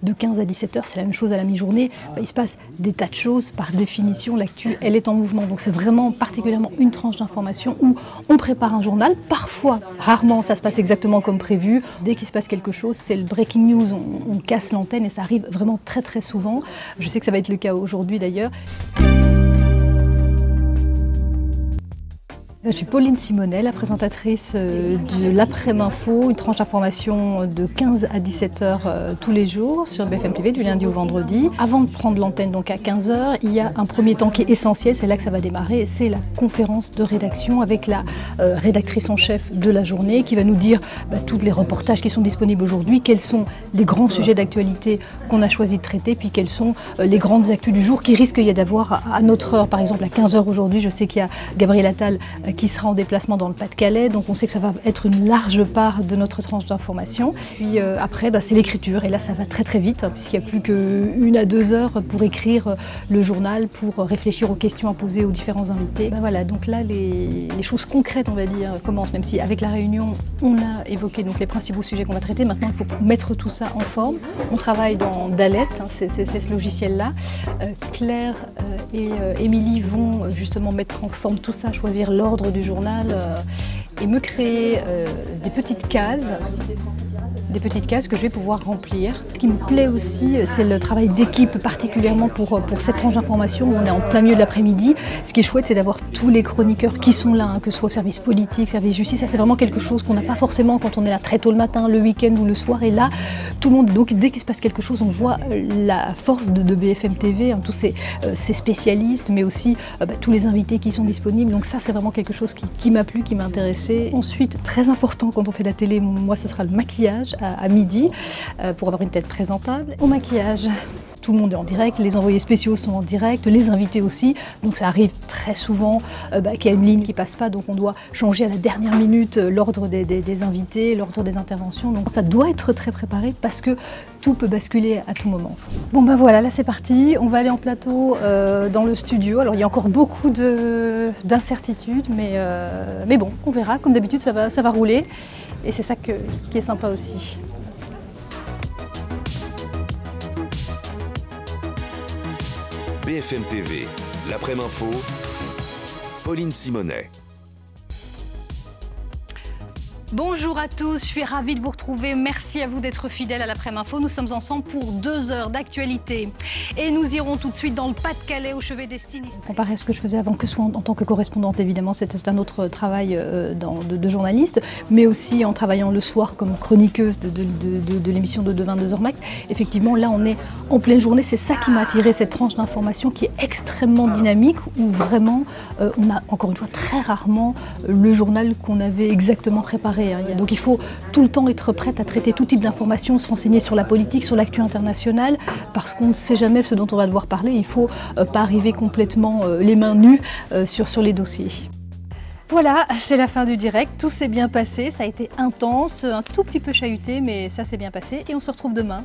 de 15 à 17 heures, c'est la même chose à la mi-journée. Il se passe des tas de choses. Par définition, l'actu, elle est en mouvement. Donc c'est vraiment particulièrement une tranche d'information où on prépare un journal. Parfois, rarement, ça se passe exactement comme prévu. Dès qu'il se passe quelque chose, c'est le breaking news. On casse l'antenne et ça arrive vraiment très très souvent. Je sais que ça va être le cas aujourd'hui d'ailleurs. Je suis Pauline Simonet, la présentatrice de l'après-info, une tranche d'information de 15 à 17 heures tous les jours sur BFM TV, du lundi au vendredi. Avant de prendre l'antenne, donc à 15 heures, il y a un premier temps qui est essentiel, c'est là que ça va démarrer, c'est la conférence de rédaction avec la rédactrice en chef de la journée qui va nous dire tous les reportages qui sont disponibles aujourd'hui, quels sont les grands sujets d'actualité qu'on a choisi de traiter, puis quelles sont les grandes actus du jour qui risquent d'avoir à notre heure. Par exemple, à 15 heures aujourd'hui, je sais qu'il y a Gabriel Attal qui sera en déplacement dans le Pas-de-Calais, donc on sait que ça va être une large part de notre tranche d'information. Puis après, c'est l'écriture, et là ça va très très vite, puisqu'il n'y a plus qu'1 à 2 heures pour écrire le journal, pour réfléchir aux questions à poser aux différents invités. Voilà, donc là les choses concrètes, on va dire, commencent, même si avec la réunion, on a évoqué donc les principaux sujets qu'on va traiter. Maintenant, il faut mettre tout ça en forme. On travaille dans Dalet, c'est ce logiciel-là. Claire et Émilie vont justement mettre en forme tout ça, choisir l'ordre du journal et me créer des petites cases que je vais pouvoir remplir. Ce qui me plaît aussi, c'est le travail d'équipe, particulièrement pour cette tranche d'information où on est en plein milieu de l'après-midi. Ce qui est chouette, c'est d'avoir tous les chroniqueurs qui sont là, que ce soit au service politique, service justice. Ça, c'est vraiment quelque chose qu'on n'a pas forcément quand on est là très tôt le matin, le week-end ou le soir. Et là, tout le monde, donc dès qu'il se passe quelque chose, on voit la force de BFM TV, tous ces spécialistes, mais aussi tous les invités qui sont disponibles. Donc ça, c'est vraiment quelque chose qui m'a plu, qui m'a intéressé. Ensuite, très important quand on fait la télé, moi, ce sera le maquillage à midi pour avoir une tête présentable. Au maquillage, tout le monde est en direct, les envoyés spéciaux sont en direct, les invités aussi. Donc ça arrive très souvent qu'il y a une ligne qui passe pas, donc on doit changer à la dernière minute l'ordre des invités, l'ordre des interventions. Donc ça doit être très préparé parce que tout peut basculer à tout moment. Bon voilà, là c'est parti, on va aller en plateau dans le studio. Alors il y a encore beaucoup d'incertitudes, mais bon, on verra. Comme d'habitude, ça va rouler. Et c'est ça qui est sympa aussi. BFM TV, l'après-info, Pauline Simonet. Bonjour à tous, je suis ravie de vous retrouver. Merci à vous d'être fidèles à l'après-info. Nous sommes ensemble pour 2 heures d'actualité. Et nous irons tout de suite dans le Pas-de-Calais au chevet des sinistres. Comparé à ce que je faisais avant, que ce soit en tant que correspondante, évidemment, c'est un autre travail de journaliste, mais aussi en travaillant le soir comme chroniqueuse de l'émission de 22h max. Effectivement, là, on est en pleine journée. C'est ça qui m'a attiré, cette tranche d'information qui est extrêmement dynamique, où vraiment, on a encore une fois très rarement le journal qu'on avait exactement préparé. Donc il faut tout le temps être prête à traiter tout type d'informations, se renseigner sur la politique, sur l'actu internationale, parce qu'on ne sait jamais ce dont on va devoir parler. Il ne faut pas arriver complètement les mains nues sur les dossiers. Voilà, c'est la fin du direct. Tout s'est bien passé, ça a été intense, un tout petit peu chahuté, mais ça s'est bien passé et on se retrouve demain.